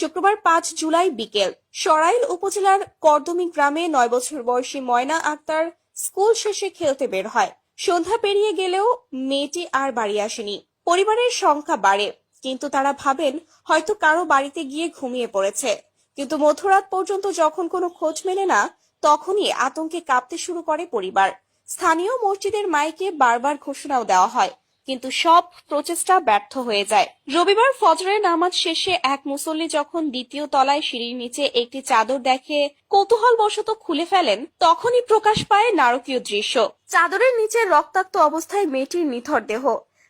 শুক্রবার ৫ জুলাই বিকেল সরাইল উপজেলার করদমি গ্রামে ৯ বছর বয়সী ময়না আক্তার স্কুল শেষে খেলতে বের হয়। সন্ধ্যা পেরিয়ে গেলেও মেয়েটি আর বাড়ি আসেনি। পরিবারের সংখ্যা বাড়ে, কিন্তু তারা ভাবেন হয়তো কারো বাড়িতে গিয়ে ঘুমিয়ে পড়েছে। কিন্তু মধ্যরাত পর্যন্ত যখন কোনো খোঁজ মেলে না, তখনই আতঙ্কে কাঁপতে শুরু করে পরিবার। স্থানীয় মসজিদের মাইকে বারবার ঘোষণাও দেওয়া হয়, কিন্তু সব প্রচেষ্টা ব্যর্থ হয়ে যায়। রবিবার ফজরের নামাজ শেষে এক মুসল্লি যখন দ্বিতীয় তলায় সিঁড়ির নিচে একটি চাদর দেখে কৌতূহলবশত খুলে ফেলেন, তখনই প্রকাশ পায় নারকীয় দৃশ্য। চাদরের নিচে রক্তাক্ত অবস্থায় মেয়েটির নিথর দেহ।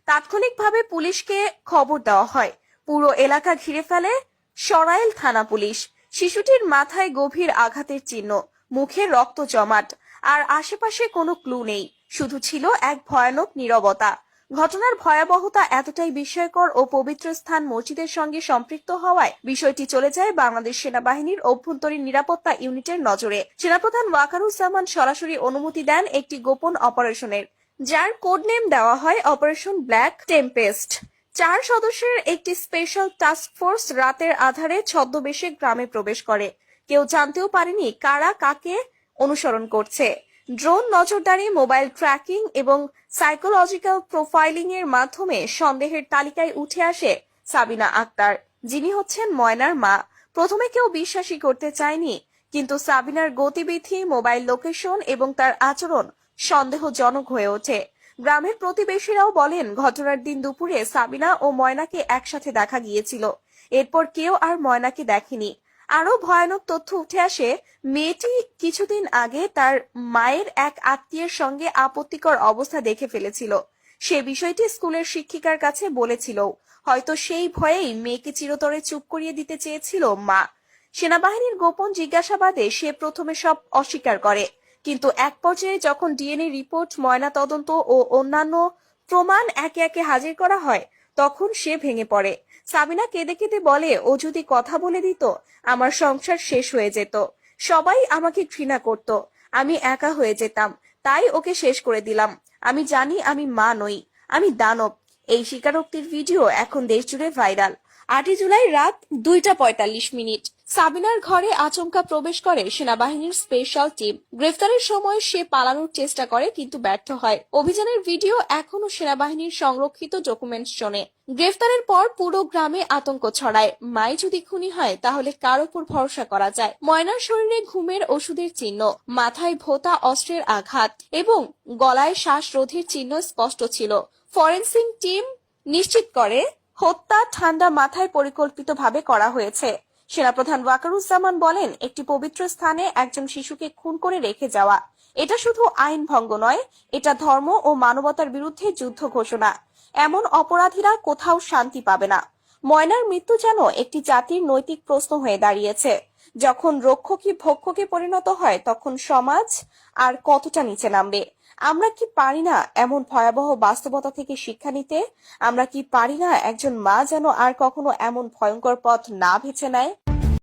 তাৎক্ষণিকভাবে পুলিশকে খবর দেওয়া হয়। পুরো এলাকা ঘিরে ফেলে সরাইল থানা পুলিশ। শিশুটির মাথায় গভীর আঘাতের চিহ্ন, মুখে রক্ত জমাট, আর আশেপাশে কোনো ক্লু নেই, শুধু ছিল এক ভয়ানক নীরবতা। ঘটনার ভয়াবহতা এতটাই বিস্ময়কর ও পবিত্র স্থান মসজিদের সঙ্গে সম্পৃক্ত হওয়ায় বিষয়টি চলে যায় বাংলাদেশ সেনাবাহিনীর অভ্যন্তরীণ নিরাপত্তা ইউনিটের নজরে। সেনাপ্রধান ওয়াকারুজ্জামান সরাসরি অনুমতি দেন একটি গোপন অপারেশনের, যার কোড নেম দেওয়া হয় অপারেশন ব্ল্যাক টেম্পেস্ট। ৪ সদস্যের একটি স্পেশাল টাস্ক ফোর্স রাতের আধারে ছদ্মবেশে গ্রামে প্রবেশ করে। কেউ জানতেও পারেনি কারা কাকে অনুসরণ করছে। ড্রোন নজরদারি, মোবাইল ট্র্যাকিং এবং সাইকোলজিক্যাল প্রোফাইলিং এর মাধ্যমে সন্দেহের তালিকায় উঠে আসে সাবিনা আক্তার, যিনি হচ্ছেন ময়নার মা। প্রথমে কেউ বিশ্বাসই করতে চায়নি, কিন্তু সাবিনার গতিবিধি, মোবাইল লোকেশন এবং তার আচরণ সন্দেহজনক হয়ে ওঠে। গ্রামের প্রতিবেশীরাও বলেন, ঘটনার দিন দুপুরে সাবিনা ও ময়নাকে একসাথে দেখা গিয়েছিল। এরপর কেউ আর ময়নাকে দেখেনি। আরো ভয়ানক তথ্য উঠে আসে, মেয়েটি কিছুদিন আগে তার মায়ের এক আত্মীয়ের সঙ্গে আপত্তিকর অবস্থা দেখে ফেলেছিল। সে বিষয়টি স্কুলের শিক্ষিকার কাছে বলেছিল। হয়তো সেই ভয়েই মেয়েকে চিরতরে চুপ করিয়ে দিতে চেয়েছিল মা। সেনাবাহিনীর গোপন জিজ্ঞাসাবাদে সে প্রথমে সব অস্বীকার করে, কিন্তু এক পর্যায়ে যখন ডিএনএ রিপোর্ট, ময়না তদন্ত ও অন্যান্য প্রমাণ একে একে হাজির করা হয়, তখন সে ভেঙে পড়ে। সাবিনা কেঁদে কেঁদে বলে, ও যদি কথা বলে দিত, আমার সংসার শেষ হয়ে যেত। সবাই আমাকে ঘৃণা করত, আমি একা হয়ে যেতাম, তাই ওকে শেষ করে দিলাম। আমি জানি আমি মা নই, আমি দানব। এই স্বীকারোক্তির ভিডিও এখন দেশ জুড়ে ভাইরাল। ৮ জুলাই রাত ২টা ৪৫ সাবিনার ঘরে আচমকা প্রবেশ করে সেনাবাহিনীর স্পেশাল টিম। গ্রেফতারের সময় সে পালানোর চেষ্টা করে, কিন্তু ব্যর্থ হয়। অভিযানের ভিডিও এখনো সেনাবাহিনীর সংরক্ষিত ডকুমেন্টস শোনে। গ্রেফতারের পর পুরো গ্রামে আতঙ্ক ছড়ায়। মাই যদি খুনি হয়, তাহলে কার উপর ভরসা করা যায়? ময়নার শরীরে ঘুমের ওষুধের চিহ্ন, মাথায় ভোঁতা অস্ত্রের আঘাত এবং গলায় শ্বাসরোধের চিহ্ন স্পষ্ট ছিল। ফরেনসিক টিম নিশ্চিত করে হত্যা ঠান্ডা মাথায় পরিকল্পিতভাবে করা হয়েছে। সেনাপ্রধান ওয়াকারুজ্জামান বলেন, একটি পবিত্র স্থানে একজন শিশুকে খুন করে রেখে যাওয়া, এটা শুধু আইন ভঙ্গ নয়, এটা ধর্ম ও মানবতার বিরুদ্ধে যুদ্ধ ঘোষণা। এমন অপরাধীরা কোথাও শান্তি পাবে না। ময়নার মৃত্যু যেন একটি জাতির নৈতিক প্রশ্ন হয়ে দাঁড়িয়েছে। যখন রক্ষকই ভক্ষকে পরিণত হয়, তখন সমাজ আর কতটা নিচে নামবে? আমরা কি পারি না এমন ভয়াবহ বাস্তবতা থেকে শিক্ষা নিতে? আমরা কি পারি না একজন মা যেন আর কখনো এমন ভয়ঙ্কর পথ না বেছে নেয়?